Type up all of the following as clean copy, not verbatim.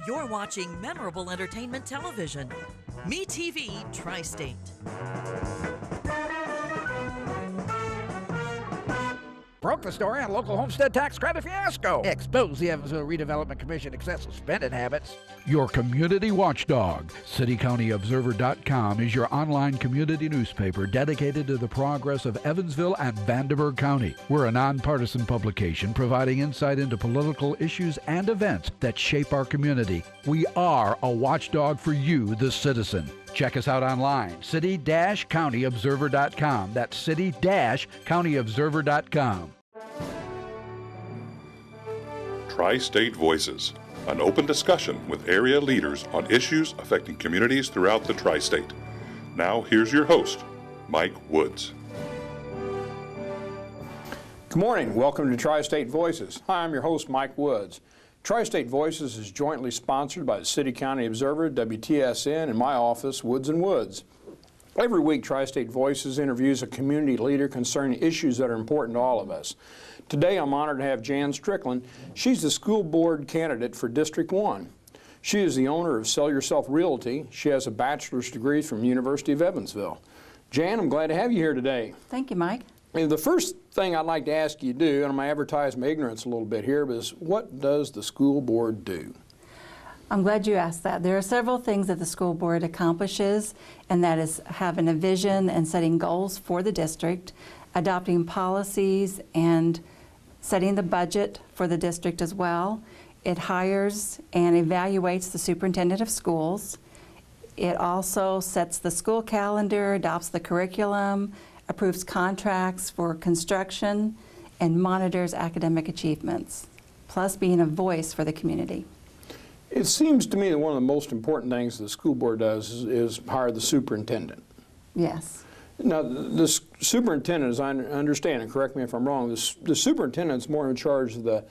You're watching memorable entertainment television. MeTV Tri-State. Broke the story on local homestead tax credit fiasco. Expose the Evansville Redevelopment Commission excessive spending habits. Your community watchdog. CityCountyObserver.com is your online community newspaper dedicated to the progress of Evansville and Vanderburgh County. We're a nonpartisan publication providing insight into political issues and events that shape our community. We are a watchdog for you, the citizen. Check us out online, city-countyobserver.com. That's city-countyobserver.com. Tri-State Voices, an open discussion with area leaders on issues affecting communities throughout the Tri-State. Now, here's your host, Mike Woods. Good morning. Welcome to Tri-State Voices. Hi, I'm your host, Mike Woods. Tri-State Voices is jointly sponsored by the City County Observer, WTSN, and my office, Woods & Woods. Every week, Tri-State Voices interviews a community leader concerning issues that are important to all of us. Today, I'm honored to have Jan Strickland. She's the school board candidate for District 1. She is the owner of Sell Yourself Realty. She has a bachelor's degree from the University of Evansville. Jan, I'm glad to have you here today. Thank you, Mike. And the first thing I'd like to ask you to do, and I'm going to advertise my ignorance a little bit here, is what does the school board do? I'm glad you asked that. There are several things that the school board accomplishes, and that is having a vision and setting goals for the district, adopting policies, and setting the budget for the district as well. It hires and evaluates the superintendent of schools. It also sets the school calendar, adopts the curriculum, approves contracts for construction, and monitors academic achievements, plus being a voice for the community. It seems to me that one of the most important things the school board does is hire the superintendent. Yes. Now, the superintendent, as I understand it, correct me if I'm wrong, the superintendent's more in charge of the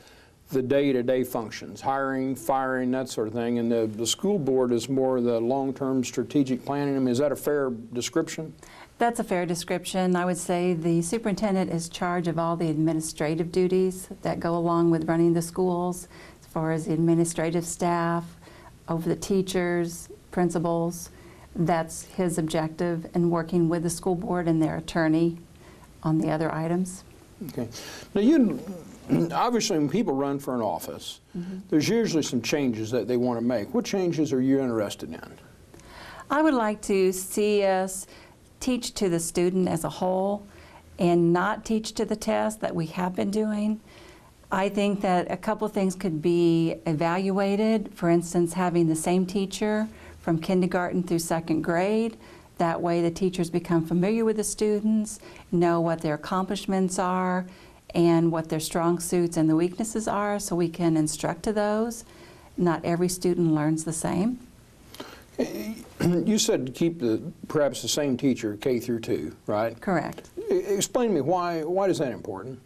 day-to-day functions, hiring, firing, that sort of thing, and the school board is more the long-term strategic planning. I mean, is that a fair description? That's a fair description. I would say the superintendent is in charge of all the administrative duties that go along with running the schools, as far as the administrative staff, over the teachers, principals. That's his objective in working with the school board and their attorney on the other items. Okay. Now, obviously, when people run for an office, there's usually some changes that they want to make. What changes are you interested in? I would like to see us teach to the student as a whole and not teach to the test that we have been doing. I think that a couple things could be evaluated. For instance, having the same teacher from kindergarten through second grade. That way the teachers become familiar with the students, know what their accomplishments are, and what their strong suits and the weaknesses are, so we can instruct to those. Not every student learns the same. You said to keep perhaps the same teacher K through 2, right? Correct. Explain to me why is that important?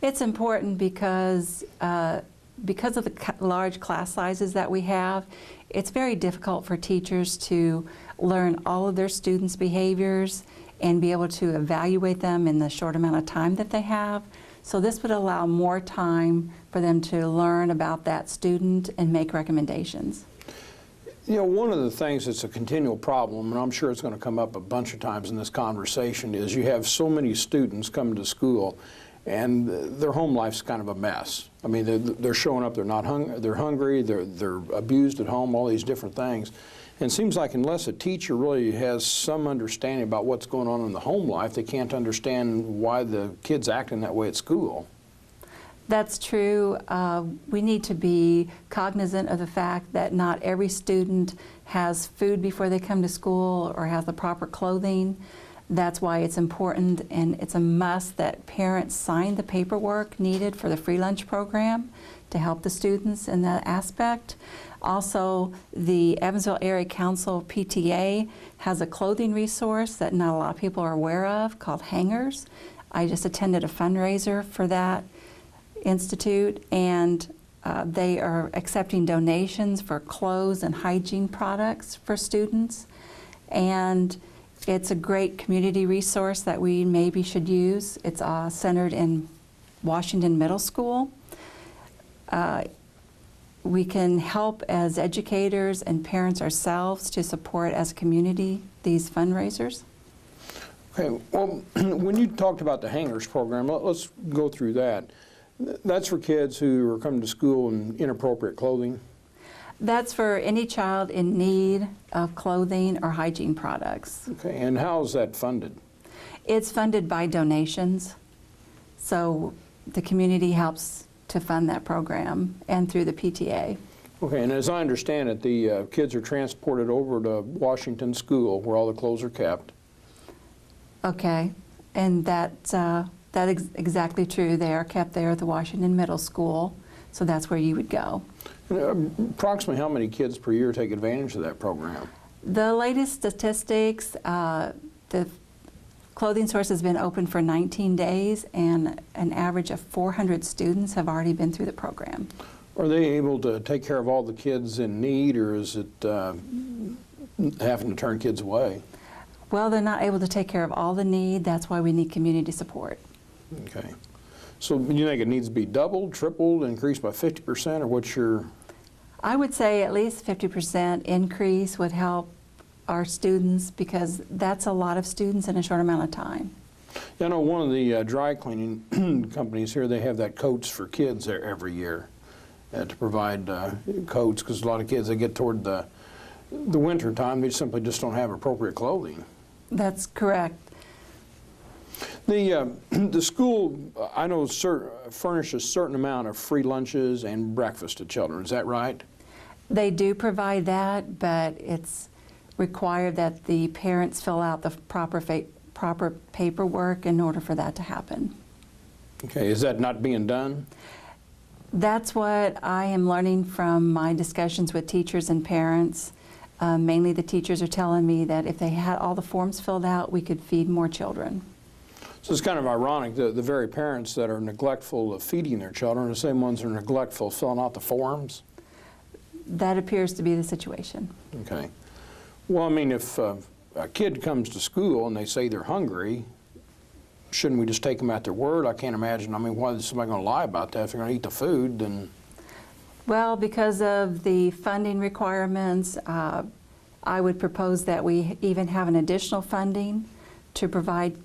It's important because of the large class sizes that we have. It's very difficult for teachers to learn all of their students' behaviors and be able to evaluate them in the short amount of time that they have. So this would allow more time for them to learn about that student and make recommendations. You know, one of the things that's a continual problem, and I'm sure it's going to come up a bunch of times in this conversation, is you have so many students coming to school and their home life's kind of a mess. I mean, they're showing up, they're hungry, they're abused at home, all these different things. And it seems like unless a teacher really has some understanding about what's going on in the home life, they can't understand why the kid's acting that way at school. That's true. We need to be cognizant of the fact that not every student has food before they come to school or has the proper clothing. That's why it's important, and it's a must that parents sign the paperwork needed for the free lunch program to help the students in that aspect. Also, the Evansville Area Council PTA has a clothing resource that not a lot of people are aware of called Hangers. I just attended a fundraiser for that institute, and they are accepting donations for clothes and hygiene products for students. And it's a great community resource that we maybe should use. It's centered in Washington Middle School. We can help as educators and parents ourselves to support as a community these fundraisers. Okay, well, when you talked about the hangers program, let's go through that. That's for kids who are coming to school in inappropriate clothing? That's for any child in need of clothing or hygiene products. Okay, and how is that funded? It's funded by donations, so the community helps to fund that program and through the PTA. Okay, and as I understand it, the kids are transported over to Washington School where all the clothes are kept. Okay, and that's exactly true. They are kept there at the Washington Middle School, so that's where you would go. Approximately how many kids per year take advantage of that program? The latest statistics, the clothing source has been open for 19 days, and an average of 400 students have already been through the program. Are they able to take care of all the kids in need, or is it having to turn kids away? Well, they're not able to take care of all the need. That's why we need community support. Okay. So you think it needs to be doubled, tripled, increased by 50%, or what's your? I would say at least 50% increase would help our students, because that's a lot of students in a short amount of time. Yeah, I know one of the dry cleaning companies here, they have that coats for kids there every year to provide coats, because a lot of kids, they get toward the winter time, they simply just don't have appropriate clothing. That's correct. The school, I know, furnishes a certain amount of free lunches and breakfast to children. Is that right? They do provide that, but it's required that the parents fill out the proper paperwork in order for that to happen. Okay, is that not being done? That's what I am learning from my discussions with teachers and parents. Mainly the teachers are telling me that if they had all the forms filled out, we could feed more children. So it's kind of ironic that the very parents that are neglectful of feeding their children are the same ones that are neglectful of filling out the forms? That appears to be the situation. Okay. Well, I mean, if a kid comes to school and they say they're hungry, shouldn't we just take them at their word? I can't imagine. I mean, why is somebody going to lie about that? If they're going to eat the food, then... Well, because of the funding requirements, I would propose that we even have an additional funding to provide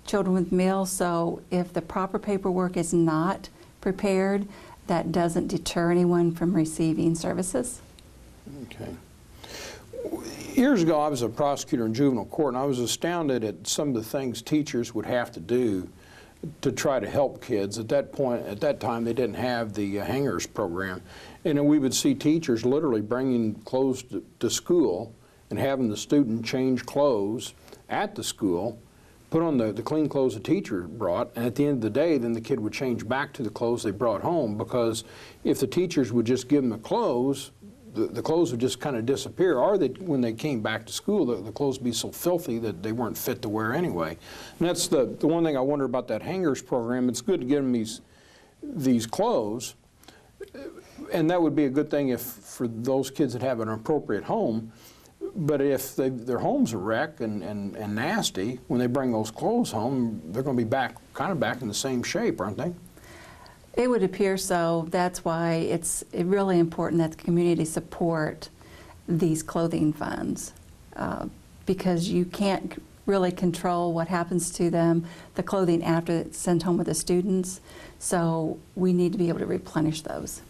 children with meals. So if the proper paperwork is not prepared, that doesn't deter anyone from receiving services. Okay. Years ago, I was a prosecutor in juvenile court, and I was astounded at some of the things teachers would have to do to try to help kids. At that time, they didn't have the hangers program. And we would see teachers literally bringing clothes to school and having the student change clothes at the school, put on the clean clothes the teacher brought, and at the end of the day, then the kid would change back to the clothes they brought home, because if the teachers would just give them the clothes would just kind of disappear, or when they came back to school, the clothes would be so filthy that they weren't fit to wear anyway. And that's the one thing I wonder about that hangers program. It's good to give them these clothes, and that would be a good thing for those kids that have an appropriate home. But if their home's a wreck and nasty, when they bring those clothes home, they're going to be kind of back in the same shape, aren't they? It would appear so. That's why it's really important that the community support these clothing funds, because you can't really control what happens to them, the clothing after it's sent home with the students. So we need to be able to replenish those.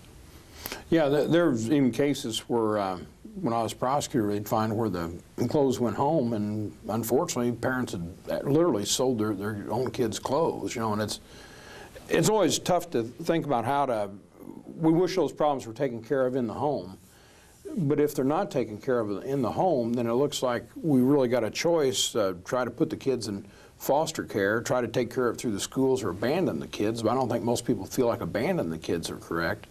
Yeah, there's even cases where when I was prosecutor, they'd find where the clothes went home, and unfortunately, parents had literally sold their own kids' clothes, and it's always tough to think about we wish those problems were taken care of in the home, but if they're not taken care of in the home, then it looks like we really got a choice, try to put the kids in foster care, try to take care of it through the schools, or abandon the kids. But I don't think most people feel like abandoning the kids are correct.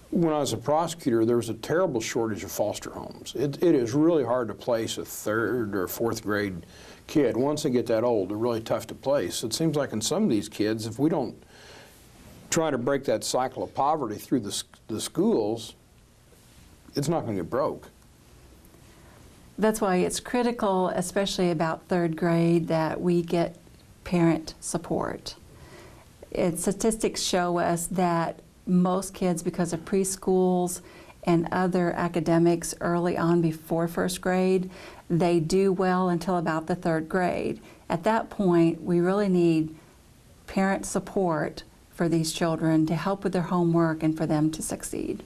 When I was a prosecutor, there was a terrible shortage of foster homes. It is really hard to place a 3rd or 4th grade kid. Once they get that old, they're really tough to place. It seems like in some of these kids, if we don't try to break that cycle of poverty through the schools, it's not going to get broke. That's why it's critical, especially about 3rd grade, that we get parent support. Statistics show us that most kids, because of preschools and other academics early on before first grade, they do well until about the third grade. At that point, we really need parent support for these children to help with their homework and for them to succeed.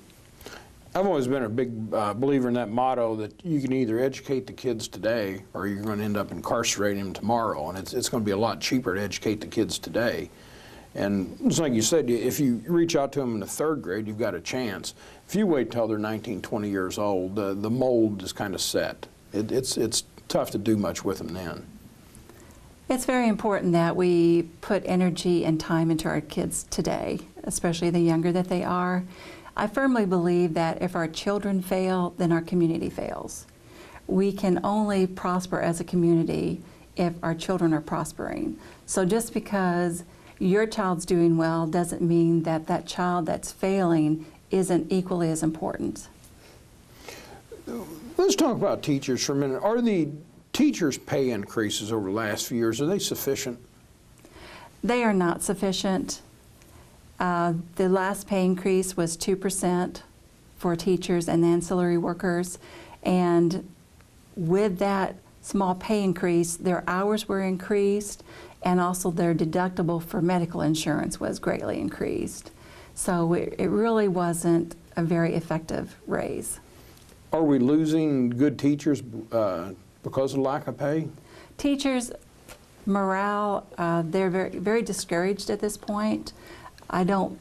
I've always been a big believer in that motto that you can either educate the kids today or you're going to end up incarcerating them tomorrow, and it's going to be a lot cheaper to educate the kids today. And it's like you said, if you reach out to them in the third grade, you've got a chance. If you wait till they're 19, 20 years old, the mold is kind of set. It's tough to do much with them then. It's very important that we put energy and time into our kids today, especially the younger that they are. I firmly believe that if our children fail, then our community fails. We can only prosper as a community if our children are prospering. So just because your child's doing well doesn't mean that that child that's failing isn't equally as important. Let's talk about teachers for a minute. Are the teachers' pay increases over the last few years, are they sufficient? They are not sufficient. The last pay increase was 2% for teachers and ancillary workers, and with that small pay increase, their hours were increased, and also their deductible for medical insurance was greatly increased. So it really wasn't a very effective raise. Are we losing good teachers because of lack of pay? Teachers' morale, they're very discouraged at this point. I don't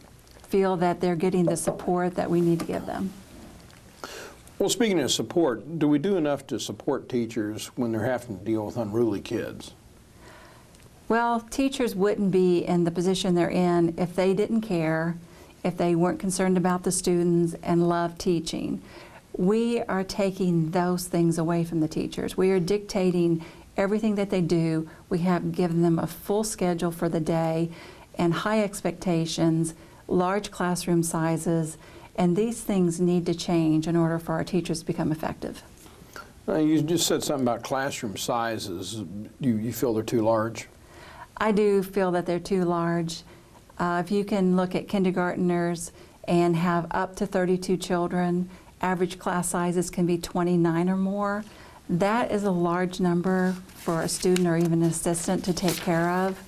feel that they're getting the support that we need to give them. Well, speaking of support, do we do enough to support teachers when they're having to deal with unruly kids? Well, teachers wouldn't be in the position they're in if they didn't care, if they weren't concerned about the students and loved teaching. We are taking those things away from the teachers. We are dictating everything that they do. We have given them a full schedule for the day and high expectations, large classroom sizes, and these things need to change in order for our teachers to become effective. You just said something about classroom sizes. You feel they're too large? I do feel that they're too large. If you can look at kindergartners and have up to 32 children, average class sizes can be 29 or more. That is a large number for a student or even an assistant to take care of.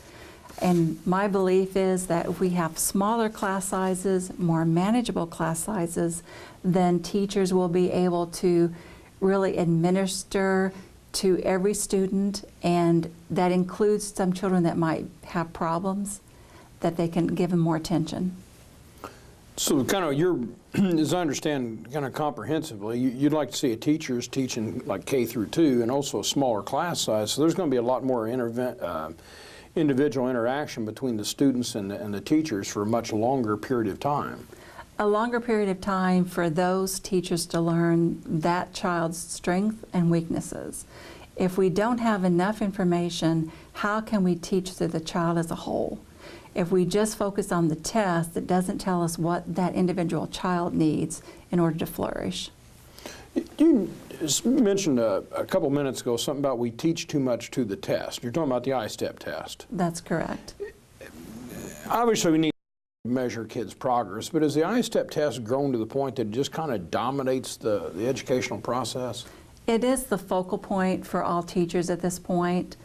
And my belief is that if we have smaller class sizes, more manageable class sizes, then teachers will be able to really administer to every student, and that includes some children that might have problems, that they can give them more attention. So kind of as I understand kind of comprehensively, you'd like to see a teachers teaching like K through 2 and also a smaller class size, so there's going to be a lot more individual interaction between the students and the teachers for a much longer period of time. A longer period of time for those teachers to learn that child's strengths and weaknesses. If we don't have enough information, how can we teach to the child as a whole? If we just focus on the test, it doesn't tell us what that individual child needs in order to flourish. You mentioned a couple minutes ago something about we teach too much to the test. You're talking about the I-STEP test. That's correct. Obviously, we need to measure kids' progress, but has the I-STEP test grown to the point that it just kind of dominates the educational process? It is the focal point for all teachers at this point,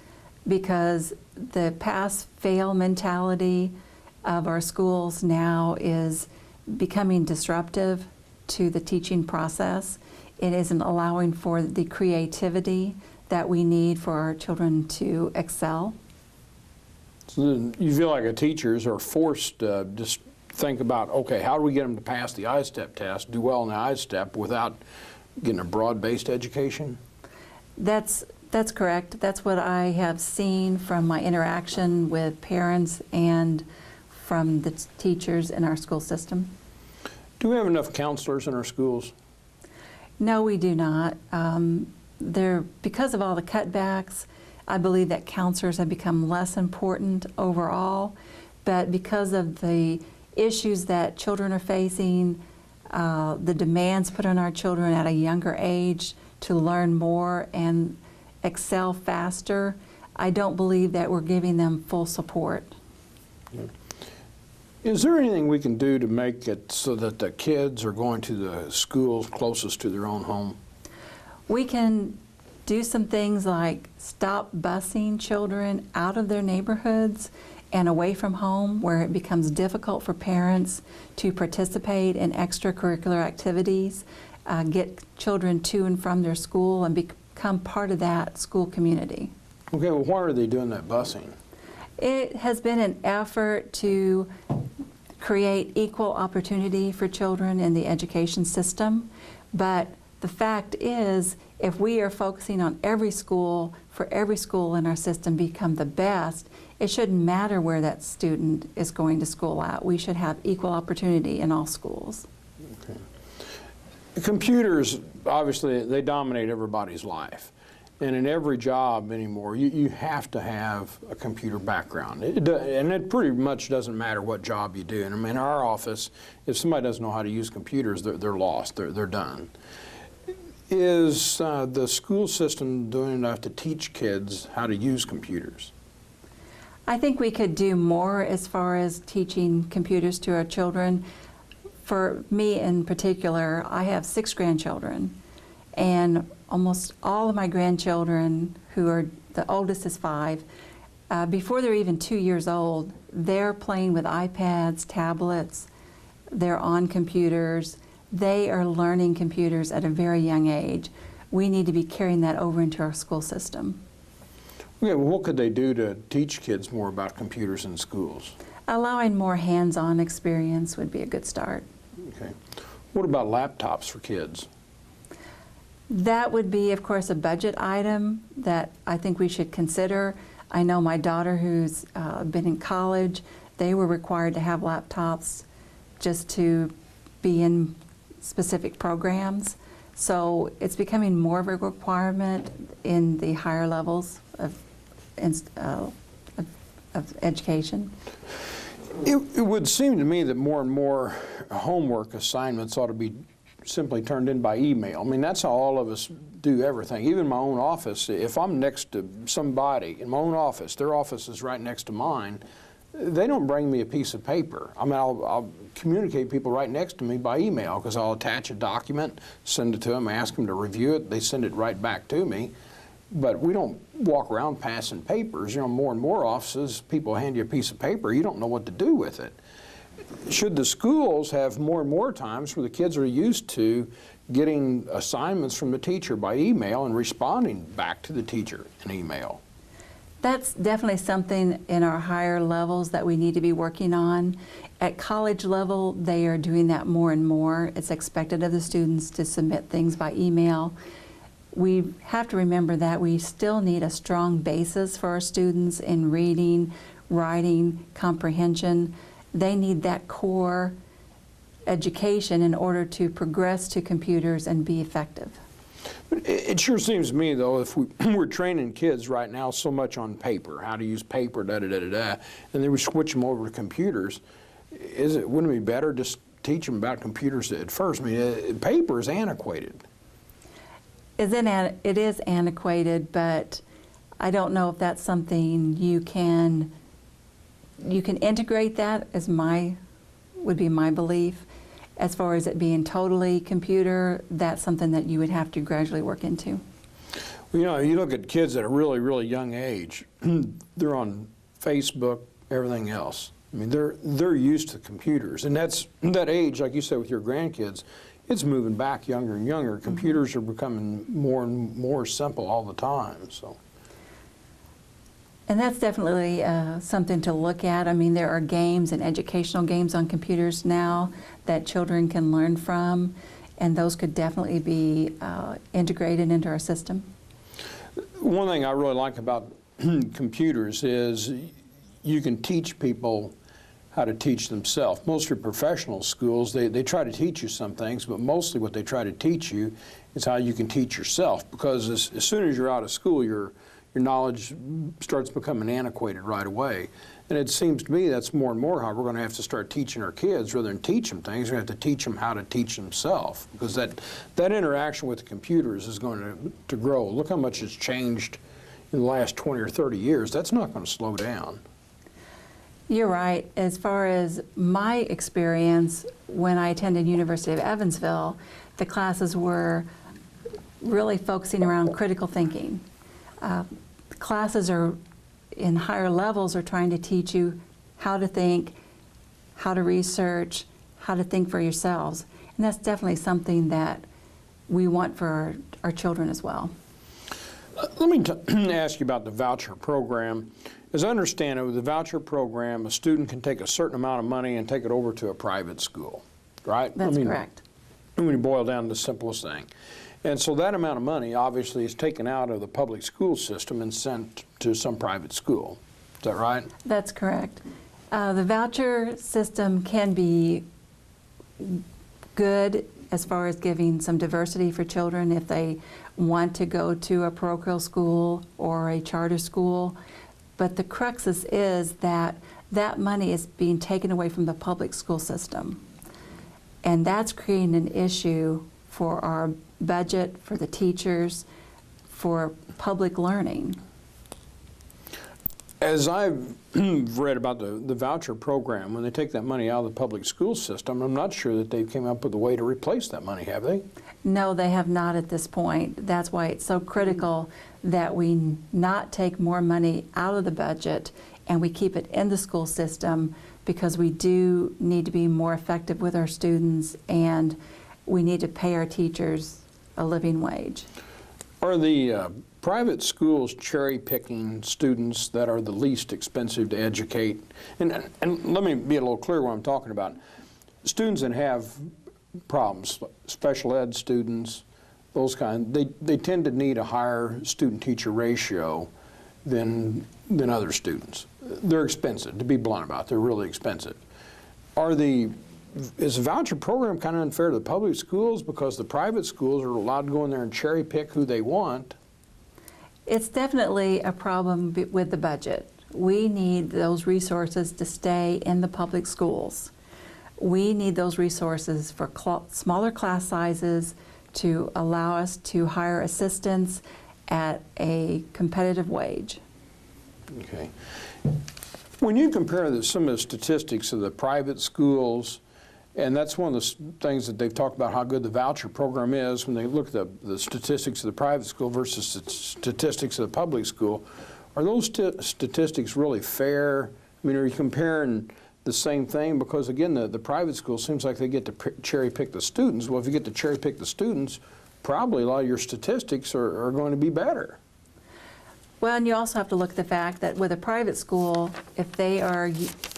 because the pass-fail mentality of our schools now is becoming disruptive to the teaching process. It isn't allowing for the creativity that we need for our children to excel. So you feel like the teachers are forced to just think about, okay, how do we get them to pass the I-STEP test, do well in the I-STEP without getting a broad-based education? That's correct. That's what I have seen from my interaction with parents and from the teachers in our school system. Do we have enough counselors in our schools? No, we do not. Because of all the cutbacks, I believe that counselors have become less important overall, but because of the issues that children are facing, the demands put on our children at a younger age to learn more and excel faster, I don't believe that we're giving them full support. Yeah. Is there anything we can do to make it so that the kids are going to the schools closest to their own home? We can do some things like stop busing children out of their neighborhoods and away from home, where it becomes difficult for parents to participate in extracurricular activities, get children to and from their school and become part of that school community. Okay, well, why are they doing that busing? It has been an effort to create equal opportunity for children in the education system, but the fact is, if we are focusing on every school, for every school in our system become the best, it shouldn't matter where that student is going to school at. We should have equal opportunity in all schools. Okay. Computers, obviously, they dominate everybody's life. And in every job anymore, you have to have a computer background. And it pretty much doesn't matter what job you do. And I mean, in our office, if somebody doesn't know how to use computers, they're lost, they're done. Is the school system doing enough to teach kids how to use computers? I think we could do more as far as teaching computers to our children. For me in particular, I have 6 grandchildren, and almost all of my grandchildren, who are, the oldest is 5, before they're even 2 years old, they're playing with iPads, tablets, they're on computers. They are learning computers at a very young age. We need to be carrying that over into our school system. Okay, well, what could they do to teach kids more about computers in schools? Allowing more hands-on experience would be a good start. Okay. What about laptops for kids? That would be, of course, a budget item that I think we should consider. I know my daughter, who's been in college, they were required to have laptops just to be in specific programs. So it's becoming more of a requirement in the higher levels of education. It would seem to me that more and more homework assignments ought to be simply turned in by email. I mean, that's how all of us do everything. Even my own office, if I'm next to somebody in my own office, their office is right next to mine, they don't bring me a piece of paper. I mean, I'll communicate people right next to me by email, because I'll attach a document, send it to them, ask them to review it, they send it right back to me. But we don't walk around passing papers. You know, more and more offices, people hand you a piece of paper, you don't know what to do with it. Should the schools have more and more times where the kids are used to getting assignments from the teacher by email and responding back to the teacher in email? That's definitely something in our higher levels that we need to be working on. At college level, they are doing that more and more. It's expected of the students to submit things by email. We have to remember that we still need a strong basis for our students in reading, writing, comprehension. They need that core education in order to progress to computers and be effective. But it sure seems to me, though, if we're training kids right now so much on paper, how to use paper, and then we switch them over to computers, wouldn't it be better just teach them about computers at first? I mean, paper is antiquated. It is antiquated, but I don't know if that's something you can integrate that, would be my belief. As far as it being totally computer, that's something that you would have to gradually work into. Well, you know, you look at kids at a really, really young age, they're on Facebook, everything else. I mean, they're used to computers, and that age, like you said with your grandkids, it's moving back younger and younger. Computers are becoming more and more simple all the time. So. And that's definitely something to look at. I mean, there are games and educational games on computers now that children can learn from, and those could definitely be integrated into our system. One thing I really like about computers is you can teach people how to teach themselves. Most of your professional schools, they try to teach you some things, but mostly what they try to teach you is how you can teach yourself, because as soon as you're out of school, your knowledge starts becoming antiquated right away. And it seems to me that's more and more how we're going to have to start teaching our kids. Rather than teach them things, we're going to have to teach them how to teach themselves, because that interaction with the computers is going to grow. Look how much it's changed in the last 20 or 30 years. That's not going to slow down. You're right. As far as my experience, when I attended University of Evansville, the classes were really focusing around critical thinking. Classes are in higher levels are trying to teach you how to think, how to research, how to think for yourselves. And that's definitely something that we want for our children as well. Let me ask you about the voucher program. As I understand it, with the voucher program, a student can take a certain amount of money and take it over to a private school, right? That's correct. When you boil down to the simplest thing. And so that amount of money obviously is taken out of the public school system and sent to some private school. Is that right? That's correct. The voucher system can be good as far as giving some diversity for children if they want to go to a parochial school or a charter school. But the cruxus is that that money is being taken away from the public school system. And that's creating an issue for our budget, for the teachers, for public learning. As I've read about the voucher program, when they take that money out of the public school system, I'm not sure that they came up with a way to replace that money, have they? No, they have not at this point. That's why it's so critical that we not take more money out of the budget and we keep it in the school system, because we do need to be more effective with our students and we need to pay our teachers a living wage. Are the private schools cherry-picking students that are the least expensive to educate? And let me be a little clear what I'm talking about. Students that have problems, special ed students, those kind, they tend to need a higher student-teacher ratio than other students. They're expensive, to be blunt about it. They're really expensive. Is the voucher program kind of unfair to the public schools because the private schools are allowed to go in there and cherry pick who they want? It's definitely a problem with the budget. We need those resources to stay in the public schools. We need those resources for smaller class sizes to allow us to hire assistants at a competitive wage. Okay. When you compare some of the statistics of the private schools, and that's one of the things that they've talked about how good the voucher program is, when they look at the statistics of the private school versus the statistics of the public school, are those statistics really fair? I mean, are you comparing the same thing? Because again, the private school seems like they get to cherry pick the students. Well, if you get to cherry pick the students, probably a lot of your statistics are going to be better. Well, and you also have to look at the fact that with a private school, if they are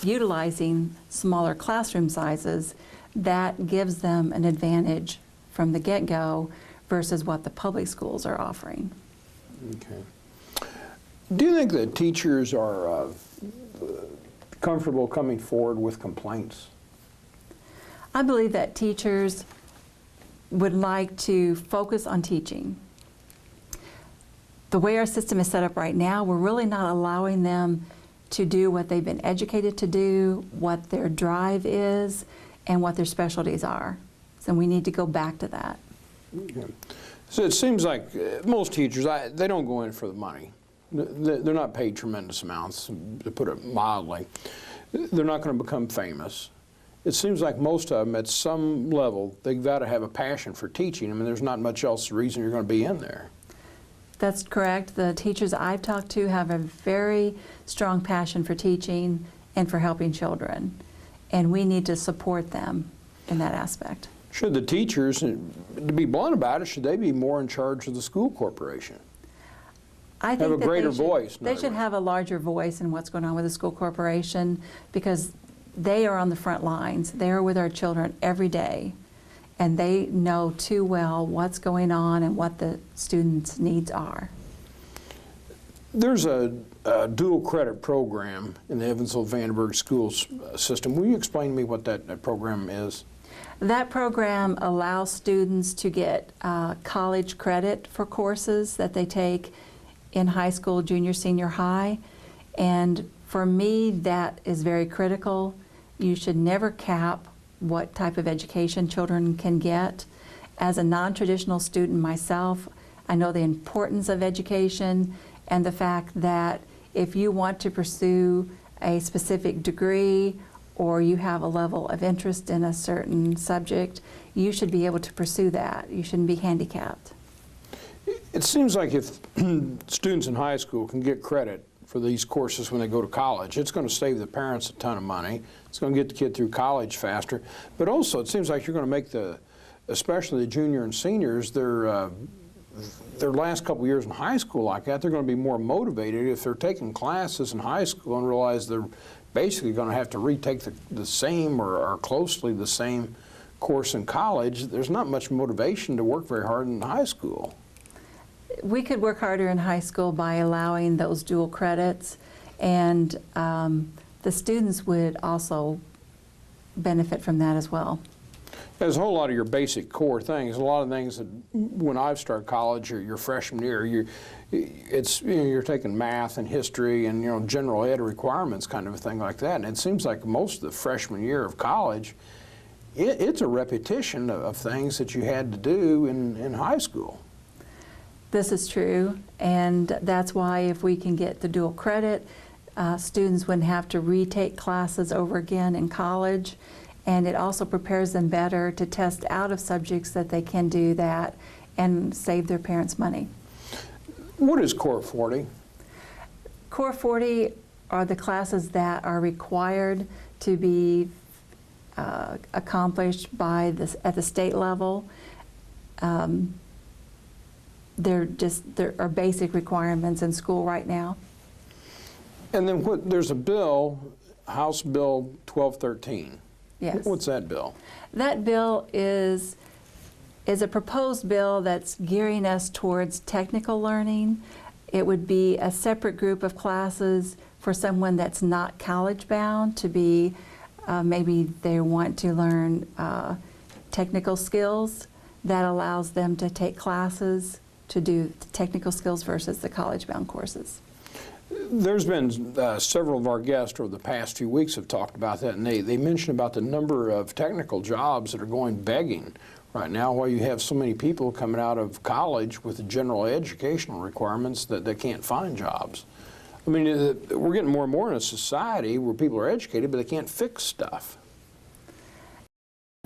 utilizing smaller classroom sizes, that gives them an advantage from the get-go versus what the public schools are offering. Okay. Do you think that teachers are comfortable coming forward with complaints? I believe that teachers would like to focus on teaching. The way our system is set up right now, we're really not allowing them to do what they've been educated to do, what their drive is, and what their specialties are. So we need to go back to that. Okay. So it seems like most teachers, they don't go in for the money. They're not paid tremendous amounts, to put it mildly. They're not going to become famous. It seems like most of them, at some level, they've got to have a passion for teaching. I mean, there's not much else reason you're going to be in there. That's correct. The teachers I've talked to have a very strong passion for teaching and for helping children, and we need to support them in that aspect. Should the teachers, to be blunt about it, should they be more in charge of the school corporation? I think have a greater voice. They should have a larger voice in what's going on with the school corporation, because they are on the front lines. They are with our children every day, and they know too well what's going on and what the students' needs are. There's a dual credit program in the Evansville-Vandenberg schools system. Will you explain to me what that program is? That program allows students to get college credit for courses that they take in high school, junior, senior high. And for me, that is very critical. You should never cap what type of education children can get. As a non-traditional student myself, I know the importance of education and the fact that if you want to pursue a specific degree or you have a level of interest in a certain subject, you should be able to pursue that. You shouldn't be handicapped. It seems like if students in high school can get credit for these courses when they go to college, it's going to save the parents a ton of money. It's going to get the kid through college faster. But also, it seems like you're going to make especially the junior and seniors, their last couple years in high school like that, they're going to be more motivated if they're taking classes in high school and realize they're basically going to have to retake the same or closely the same course in college. There's not much motivation to work very hard in high school. We could work harder in high school by allowing those dual credits, and the students would also benefit from that as well. There's a whole lot of your basic core things. A lot of things that when I've started college or your freshman year, you're taking math and history and general ed requirements, kind of a thing like that. And it seems like most of the freshman year of college, it's a repetition of things that you had to do in high school. This is true, and that's why if we can get the dual credit, students wouldn't have to retake classes over again in college, and it also prepares them better to test out of subjects that they can do that and save their parents money. What is Core 40? Core 40 are the classes that are required to be accomplished at the state level. There are basic requirements in school right now. And then there's a bill, House Bill 1213. Yes. What's that bill? That bill is a proposed bill that's gearing us towards technical learning. It would be a separate group of classes for someone that's not college bound to be, maybe they want to learn technical skills. That allows them to take classes to do technical skills versus the college-bound courses. There's been several of our guests over the past few weeks have talked about that, and they mentioned about the number of technical jobs that are going begging right now, while you have so many people coming out of college with the general educational requirements that they can't find jobs. I mean, we're getting more and more in a society where people are educated, but they can't fix stuff.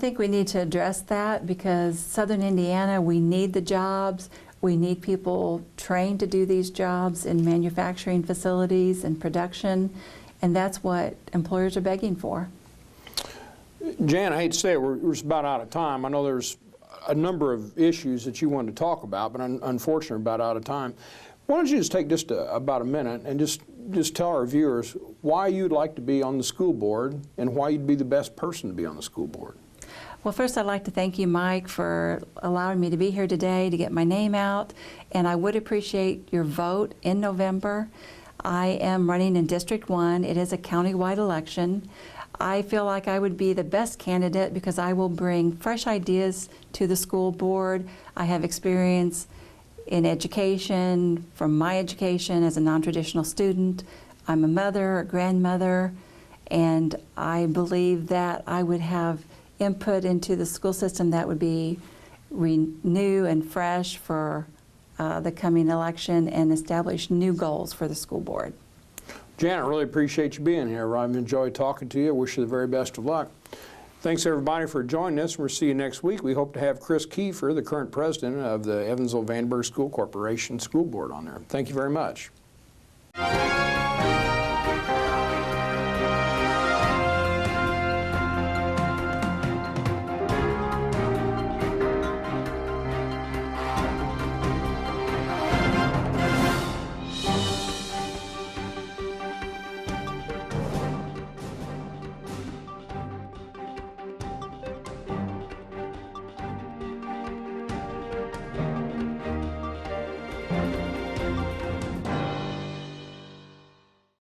I think we need to address that because Southern Indiana, we need the jobs. We need people trained to do these jobs in manufacturing facilities and production, and that's what employers are begging for. Jan, I hate to say it, we're just about out of time. I know there's a number of issues that you wanted to talk about, but unfortunately about out of time. Why don't you just take just about a minute and just tell our viewers why you'd like to be on the school board and why you'd be the best person to be on the school board. Well, first I'd like to thank you, Mike, for allowing me to be here today to get my name out, and I would appreciate your vote in November. I am running in District 1. It is a county-wide election. I feel like I would be the best candidate because I will bring fresh ideas to the school board. I have experience in education, from my education as a non-traditional student. I'm a mother, a grandmother, and I believe that I would have input into the school system that would be new and fresh for the coming election and establish new goals for the school board. Janet, really appreciate you being here. I've enjoyed talking to you. I wish you the very best of luck. Thanks everybody for joining us. We'll see you next week. We hope to have Chris Kiefer, the current president of the Evansville-Vandenberg School Corporation School Board, on there. Thank you very much.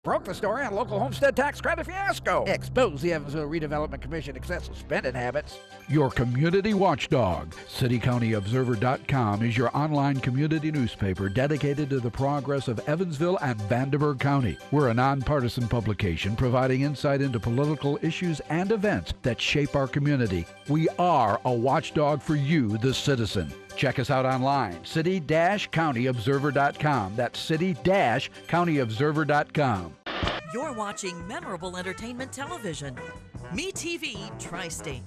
Broke the story on local homestead tax credit fiasco. Expose the Evansville Redevelopment Commission excessive spending habits. Your community watchdog. CityCountyObserver.com is your online community newspaper dedicated to the progress of Evansville and Vandenberg County. We're a nonpartisan publication providing insight into political issues and events that shape our community. We are a watchdog for you, the citizen. Check us out online, city-countyobserver.com. That's city-countyobserver.com. You're watching memorable entertainment television. Me TV Tri-State.